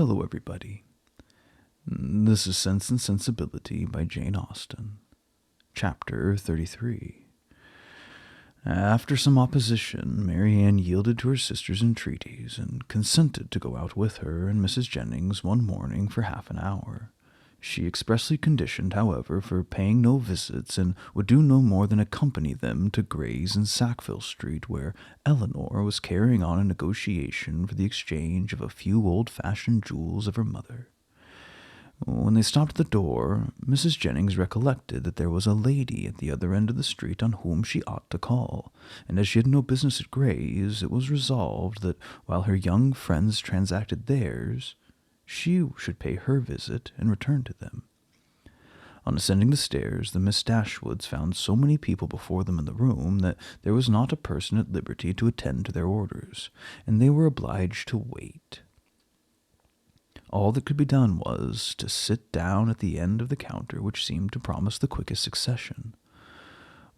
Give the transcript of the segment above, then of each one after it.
Hello, everybody. This is Sense and Sensibility by Jane Austen. Chapter 33. After some opposition, Mary Ann yielded to her sister's entreaties and consented to go out with her and Mrs. Jennings one morning for half an hour. She expressly conditioned, however, for paying no visits, and would do no more than accompany them to Gray's in Sackville Street, where Eleanor was carrying on a negotiation for the exchange of a few old-fashioned jewels of her mother. When they stopped at the door, Mrs. Jennings recollected that there was a lady at the other end of the street on whom she ought to call, and as she had no business at Gray's, it was resolved that while her young friends transacted theirs, she should pay her visit and return to them. On ascending the stairs, the Miss Dashwoods found so many people before them in the room that there was not a person at liberty to attend to their orders, and they were obliged to wait. All that could be done was to sit down at the end of the counter, which seemed to promise the quickest succession.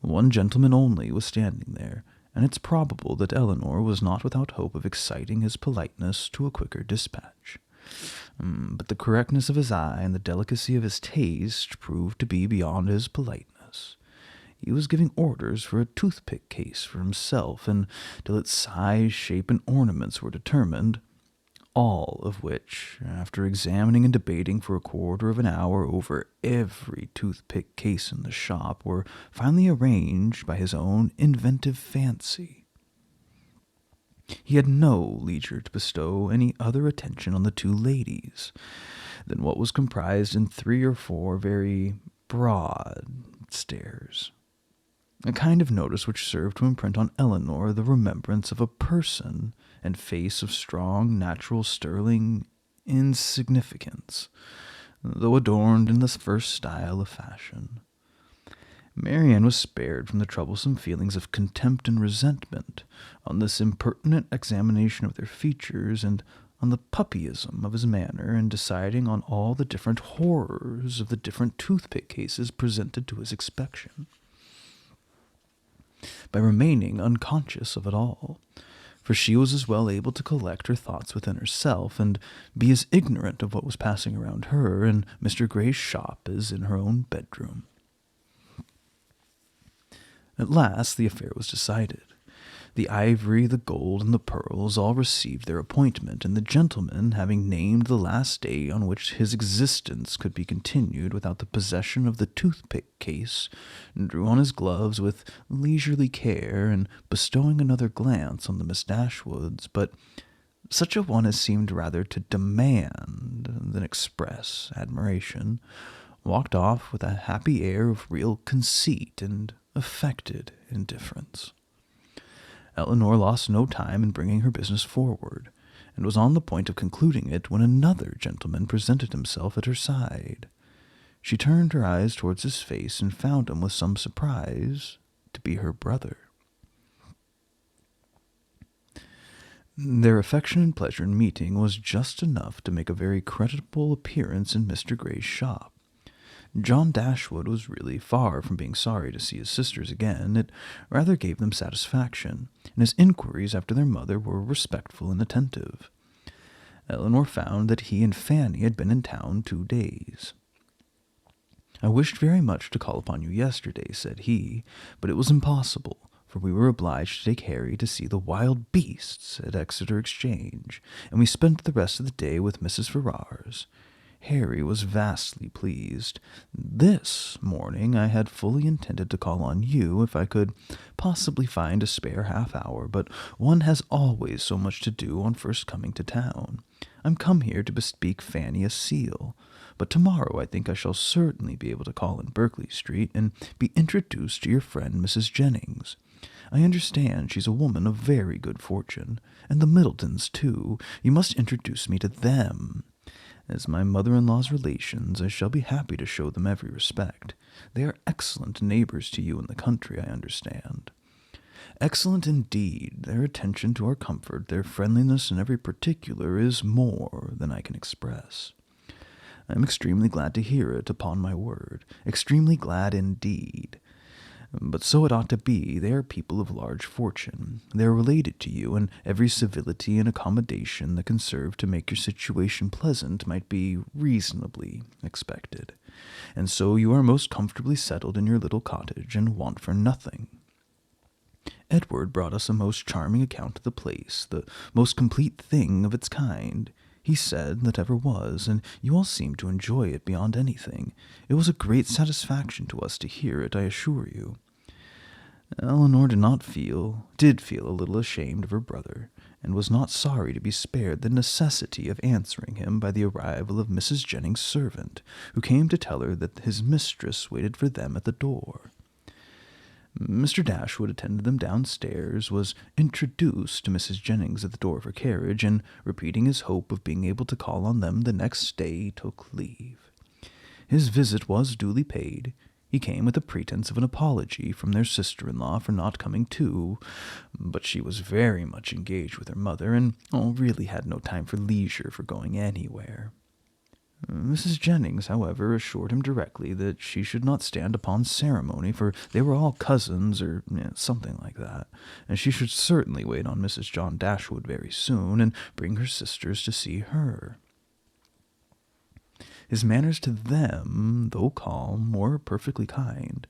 One gentleman only was standing there, and it's probable that Eleanor was not without hope of exciting his politeness to a quicker dispatch. But the correctness of his eye and the delicacy of his taste proved to be beyond his politeness. He was giving orders for a toothpick case for himself, and till its size, shape, and ornaments were determined, all of which, after examining and debating for a quarter of an hour over every toothpick case in the shop, were finally arranged by his own inventive fancy. He had no leisure to bestow any other attention on the two ladies than what was comprised in 3 or 4 very broad stares, a kind of notice which served to imprint on Eleanor the remembrance of a person and face of strong, natural, sterling insignificance, though adorned in the first style of fashion. Mary Ann was spared from the troublesome feelings of contempt and resentment on this impertinent examination of their features, and on the puppyism of his manner in deciding on all the different horrors of the different toothpick cases presented to his inspection, by remaining unconscious of it all, for she was as well able to collect her thoughts within herself and be as ignorant of what was passing around her in Mr. Gray's shop as in her own bedroom. At last the affair was decided. The ivory, the gold, and the pearls all received their appointment, and the gentleman, having named the last day on which his existence could be continued without the possession of the toothpick case, drew on his gloves with leisurely care, and bestowing another glance on the Miss Dashwoods, but such a one as seemed rather to demand than express admiration, walked off with a happy air of real conceit and affected indifference. Eleanor lost no time in bringing her business forward, and was on the point of concluding it when another gentleman presented himself at her side. She turned her eyes towards his face and found him with some surprise to be her brother. Their affection and pleasure in meeting was just enough to make a very creditable appearance in Mr. Gray's shop. John Dashwood was really far from being sorry to see his sisters again. It rather gave them satisfaction, and his inquiries after their mother were respectful and attentive. Eleanor found that he and Fanny had been in town 2 days. "I wished very much to call upon you yesterday," said he, "but it was impossible, for we were obliged to take Harry to see the wild beasts at Exeter Exchange, and we spent the rest of the day with Mrs. Ferrars. Harry was vastly pleased. This morning I had fully intended to call on you if I could possibly find a spare half-hour, but one has always so much to do on first coming to town. I'm come here to bespeak Fanny a seal, but tomorrow I think I shall certainly be able to call in Berkeley Street and be introduced to your friend Mrs. Jennings. I understand she's a woman of very good fortune, and the Middletons, too. You must introduce me to them. As my mother-in-law's relations, I shall be happy to show them every respect. They are excellent neighbors to you in the country, I understand." "Excellent indeed. Their attention to our comfort, their friendliness in every particular, is more than I can express." "I am extremely glad to hear it, upon my word. Extremely glad indeed. But so it ought to be. They are people of large fortune. They are related to you, and every civility and accommodation that can serve to make your situation pleasant might be reasonably expected. And so you are most comfortably settled in your little cottage, and want for nothing. Edward brought us a most charming account of the place, the most complete thing of its kind, he said, that ever was, and you all seemed to enjoy it beyond anything. It was a great satisfaction to us to hear it, I assure you. Eleanor did feel a little ashamed of her brother, and was not sorry to be spared the necessity of answering him by the arrival of Mrs. Jennings' servant, who came to tell her that his mistress waited for them at the door. Mr. Dashwood attended them downstairs, was introduced to Mrs. Jennings at the door of her carriage, and, repeating his hope of being able to call on them the next day, took leave. His visit was duly paid. He came with a pretense of an apology from their sister-in-law for not coming too, but she was very much engaged with her mother, and really had no time for leisure for going anywhere. Mrs. Jennings, however, assured him directly that she should not stand upon ceremony, for they were all cousins, or something like that, and she should certainly wait on Mrs. John Dashwood very soon, and bring her sisters to see her. His manners to them, though calm, were perfectly kind.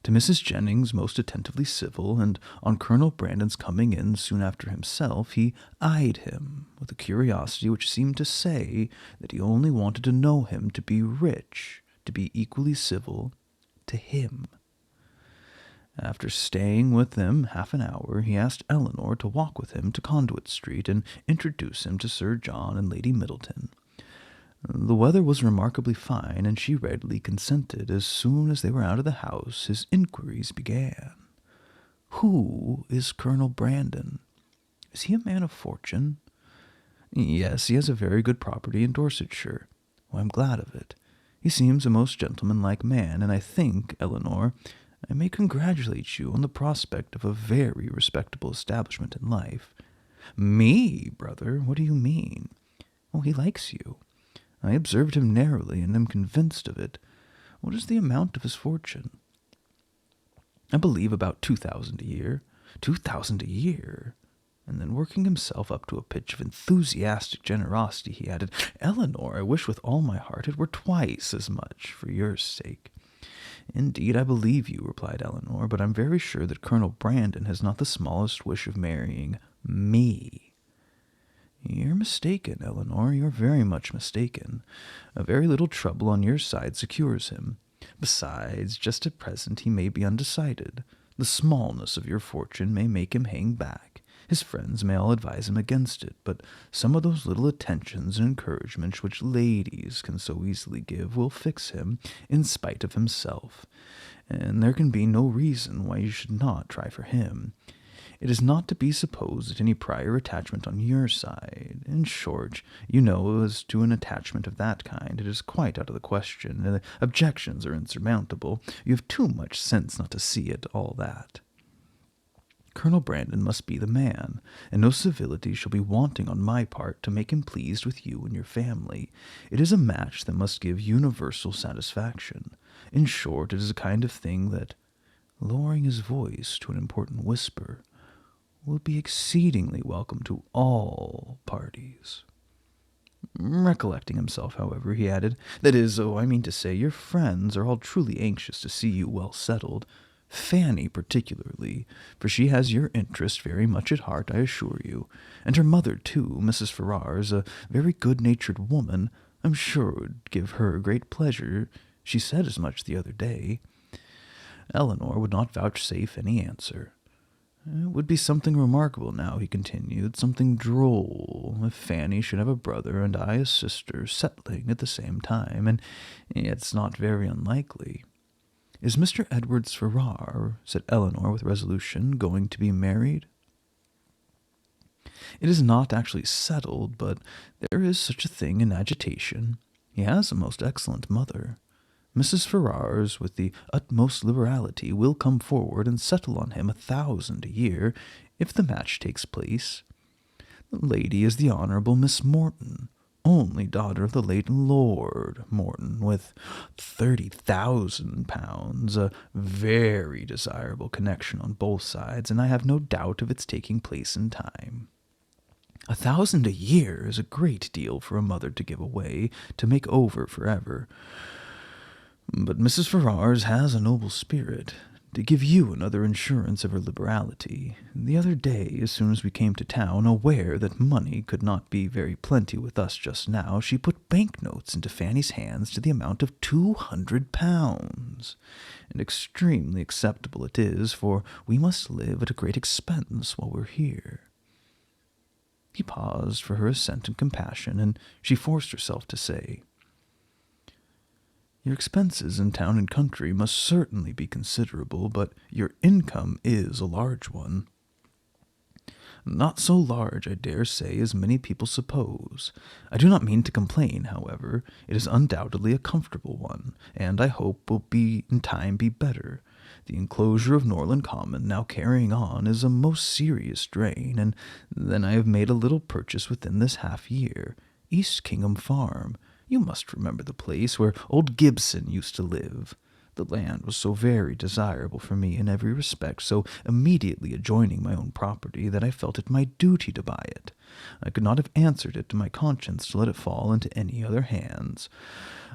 To Mrs. Jennings most attentively civil, and on Colonel Brandon's coming in soon after himself, he eyed him with a curiosity which seemed to say that he only wanted to know him to be rich, to be equally civil to him. After staying with them half an hour, he asked Eleanor to walk with him to Conduit Street and introduce him to Sir John and Lady Middleton. The weather was remarkably fine, and she readily consented. As soon as they were out of the house, his inquiries began. Who is Colonel Brandon? Is he a man of fortune? Yes, he has a very good property in Dorsetshire. Well, I'm glad of it. He seems a most gentlemanlike man, and I think, Eleanor, I may congratulate you on the prospect of a very respectable establishment in life. Me, brother? What do you mean? Oh, he likes you. I observed him narrowly, and am convinced of it. What is the amount of his fortune? I believe about 2,000 a year. 2,000 a year? And then working himself up to a pitch of enthusiastic generosity, he added, Eleanor, I wish with all my heart it were twice as much, for your sake. Indeed, I believe you, replied Eleanor, but I'm very sure that Colonel Brandon has not the smallest wish of marrying me. You're mistaken, Eleanor, you're very much mistaken. A very little trouble on your side secures him. Besides, just at present he may be undecided. The smallness of your fortune may make him hang back. His friends may all advise him against it, but some of those little attentions and encouragements which ladies can so easily give will fix him, in spite of himself, and there can be no reason why you should not try for him. It is not to be supposed that any prior attachment on your side. In short, you know, as to an attachment of that kind, it is quite out of the question, and the objections are insurmountable. You have too much sense not to see it, all that. Colonel Brandon must be the man, and no civility shall be wanting on my part to make him pleased with you and your family. It is a match that must give universal satisfaction. In short, it is a kind of thing that, lowering his voice to an important whisper, will be exceedingly welcome to all parties. Recollecting himself, however, he added, that is, I mean to say, your friends are all truly anxious to see you well settled. Fanny particularly, for she has your interest very much at heart, I assure you, and her mother, too, Mrs. Ferrars, a very good-natured woman. I'm sure it would give her great pleasure. She said as much the other day. Eleanor would not vouchsafe any answer. It would be something remarkable now, he continued, something droll, if Fanny should have a brother and I a sister settling at the same time, and it's not very unlikely. Is Mr. Edwards Ferrar, said Eleanor with resolution, going to be married? It is not actually settled, but there is such a thing in agitation. He has a most excellent mother. Mrs. Ferrars, with the utmost liberality, will come forward and settle on him 1,000 a year, if the match takes place. The lady is the Honourable Miss Morton. only daughter of the late Lord Morton, with £30,000, a very desirable connection on both sides, and I have no doubt of its taking place in time. 1,000 a year is a great deal for a mother to give away, to make over forever. But Mrs. Ferrars has a noble spirit. To give you another insurance of her liberality, the other day, as soon as we came to town, aware that money could not be very plenty with us just now, she put banknotes into Fanny's hands to the amount of £200, and extremely acceptable it is, for we must live at a great expense while we're here. He paused for her assent and compassion, and she forced herself to say, "Your expenses in town and country must certainly be considerable, but your income is a large one." "Not so large, I dare say, as many people suppose. I do not mean to complain, however. It is undoubtedly a comfortable one, and I hope will in time be better. The enclosure of Norland Common, now carrying on, is a most serious drain, and then I have made a little purchase within this half-year. East Kingham Farm. You must remember the place where old Gibson used to live. The land was so very desirable for me in every respect, so immediately adjoining my own property, that I felt it my duty to buy it. I could not have answered it to my conscience to let it fall into any other hands.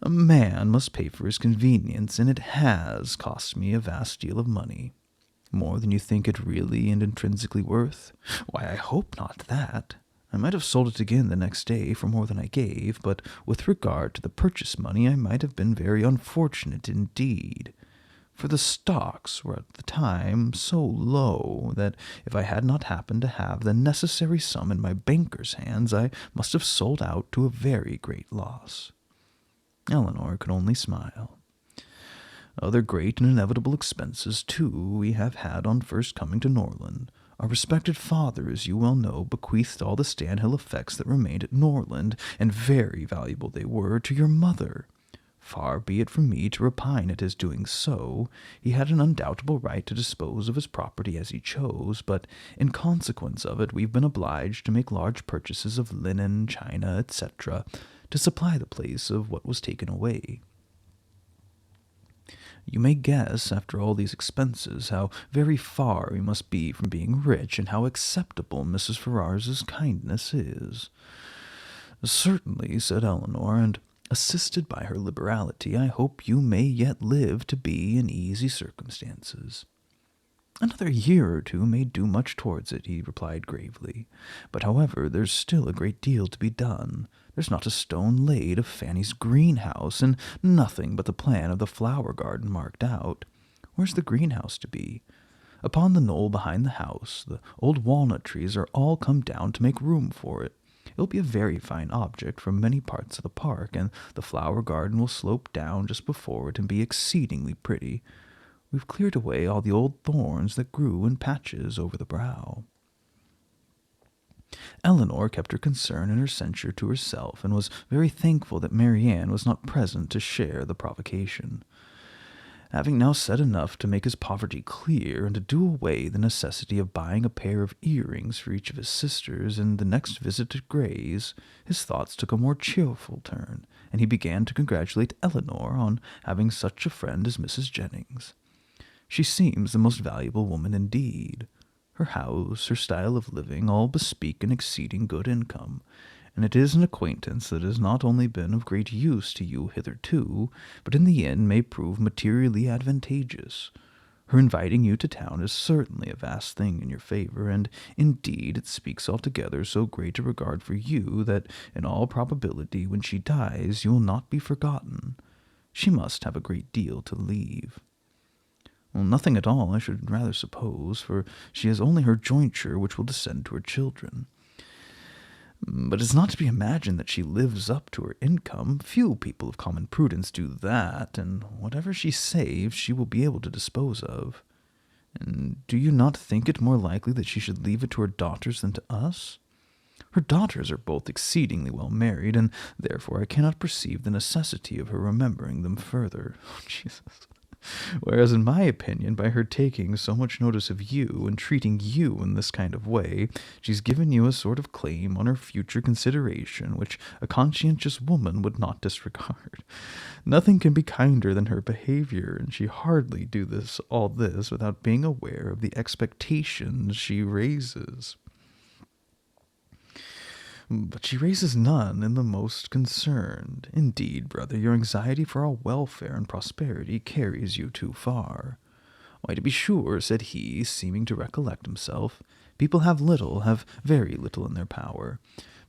A man must pay for his convenience, and it has cost me a vast deal of money. More than you think it really and intrinsically worth? Why, I hope not that. I might have sold it again the next day for more than I gave, but with regard to the purchase money I might have been very unfortunate indeed, for the stocks were at the time so low that if I had not happened to have the necessary sum in my banker's hands, I must have sold out to a very great loss." Eleanor could only smile. "Other great and inevitable expenses, too, we have had on first coming to Norland. Our respected father, as you well know, bequeathed all the Stanhill effects that remained at Norland, and very valuable they were, to your mother. Far be it from me to repine at his doing so. He had an undoubtable right to dispose of his property as he chose, but in consequence of it we've been obliged to make large purchases of linen, china, etc., to supply the place of what was taken away. You may guess, after all these expenses, how very far we must be from being rich, and how acceptable Mrs. Ferrars's kindness is." "Certainly," said Eleanor, "and assisted by her liberality, I hope you may yet live to be in easy circumstances." "Another year or two may do much towards it," he replied gravely. "But, however, there's still a great deal to be done. There's not a stone laid of Fanny's greenhouse, and nothing but the plan of the flower garden marked out. Where's the greenhouse to be? Upon the knoll behind the house. The old walnut trees are all come down to make room for it. It'll be a very fine object from many parts of the park, and the flower garden will slope down just before it and be exceedingly pretty. We've cleared away all the old thorns that grew in patches over the brow." Eleanor kept her concern and her censure to herself, and was very thankful that Marianne was not present to share the provocation. Having now said enough to make his poverty clear, and to do away the necessity of buying a pair of earrings for each of his sisters in the next visit to Gray's, his thoughts took a more cheerful turn, and he began to congratulate Eleanor on having such a friend as Mrs. Jennings. She seems the most valuable woman indeed. Her house, her style of living, all bespeak an exceeding good income, and it is an acquaintance that has not only been of great use to you hitherto, but in the end may prove materially advantageous. Her inviting you to town is certainly a vast thing in your favor, and indeed it speaks altogether so great a regard for you that in all probability when she dies you will not be forgotten. She must have a great deal to leave." "Well, nothing at all, I should rather suppose, for she has only her jointure which will descend to her children. But it's not to be imagined that she lives up to her income. Few people of common prudence do that, and whatever she saves she will be able to dispose of. And do you not think it more likely that she should leave it to her daughters than to us? Her daughters are both exceedingly well married, and therefore I cannot perceive the necessity of her remembering them further." "Oh, Jesus! Whereas in my opinion, by her taking so much notice of you and treating you in this kind of way, she's given you a sort of claim on her future consideration, which a conscientious woman would not disregard. Nothing can be kinder than her behavior, and she hardly do all this without being aware of the expectations she raises. But she raises none in the most concerned. Indeed, brother, your anxiety for our welfare and prosperity carries you too far. Why, to be sure, said he, seeming to recollect himself, people have very little in their power.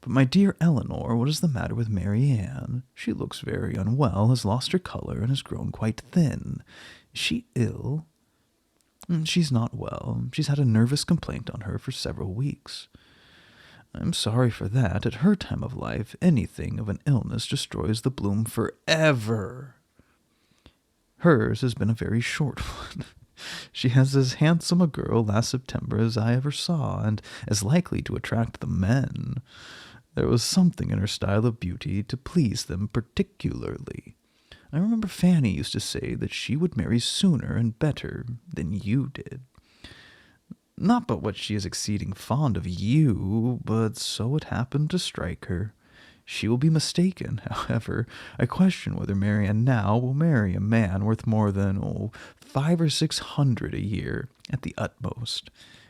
But my dear Eleanor, what is the matter with Mary Ann? She looks very unwell, has lost her color, and has grown quite thin. Is she ill? She's not well. She's had a nervous complaint on her for several weeks. I'm sorry for that. At her time of life, anything of an illness destroys the bloom forever. Hers has been a very short one. She has as handsome a girl last September as I ever saw, and as likely to attract the men. There was something in her style of beauty to please them particularly. I remember Fanny used to say that she would marry sooner and better than you did. Not but what she is exceeding fond of you, but so it happened to strike her. She will be mistaken, however. I question whether Marianne now will marry a man worth more than, 500 or 600 a year, at the utmost,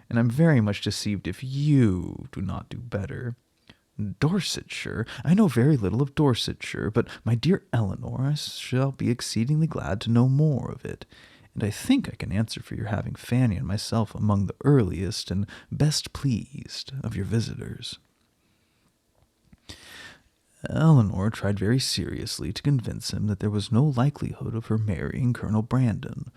and I'm very much deceived if you do not do better. Dorsetshire? I know very little of Dorsetshire, but my dear Eleanor, I shall be exceedingly glad to know more of it, and I think I can answer for your having Fanny and myself among the earliest and best pleased of your visitors. Eleanor tried very seriously to convince him that there was no likelihood of her marrying Colonel Brandon,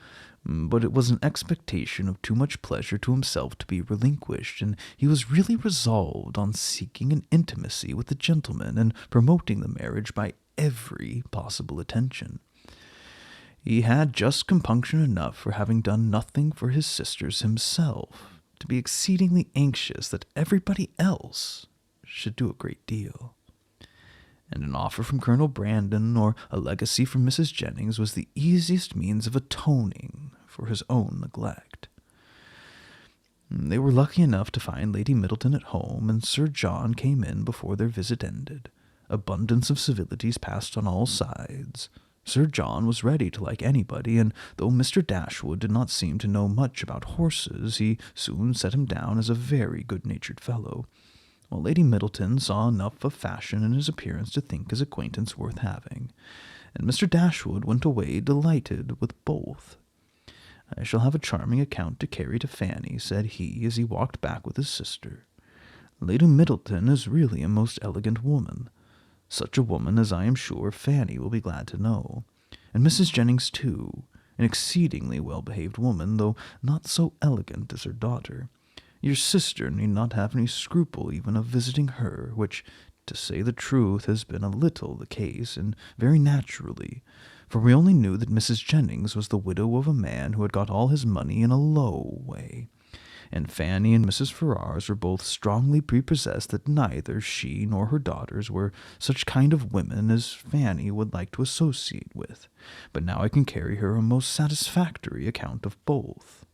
but it was an expectation of too much pleasure to himself to be relinquished, and he was really resolved on seeking an intimacy with the gentleman and promoting the marriage by every possible attention. He had just compunction enough for having done nothing for his sisters himself, to be exceedingly anxious that everybody else should do a great deal. And an offer from Colonel Brandon or a legacy from Mrs. Jennings was the easiest means of atoning for his own neglect. They were lucky enough to find Lady Middleton at home, and Sir John came in before their visit ended. Abundance of civilities passed on all sides. Sir John was ready to like anybody, and though Mr. Dashwood did not seem to know much about horses, he soon set him down as a very good-natured fellow, while Lady Middleton saw enough of fashion in his appearance to think his acquaintance worth having, and Mr. Dashwood went away delighted with both. I shall have a charming account to carry to Fanny, said he, as he walked back with his sister. Lady Middleton is really a most elegant woman. Such a woman as I am sure Fanny will be glad to know, and Mrs. Jennings too, an exceedingly well-behaved woman, though not so elegant as her daughter. Your sister need not have any scruple even of visiting her, which, to say the truth, has been a little the case, and very naturally, for we only knew that Mrs. Jennings was the widow of a man who had got all his money in a low way, and Fanny and Mrs. Ferrars were both strongly prepossessed that neither she nor her daughters were such kind of women as Fanny would like to associate with, but now I can carry her a most satisfactory account of both.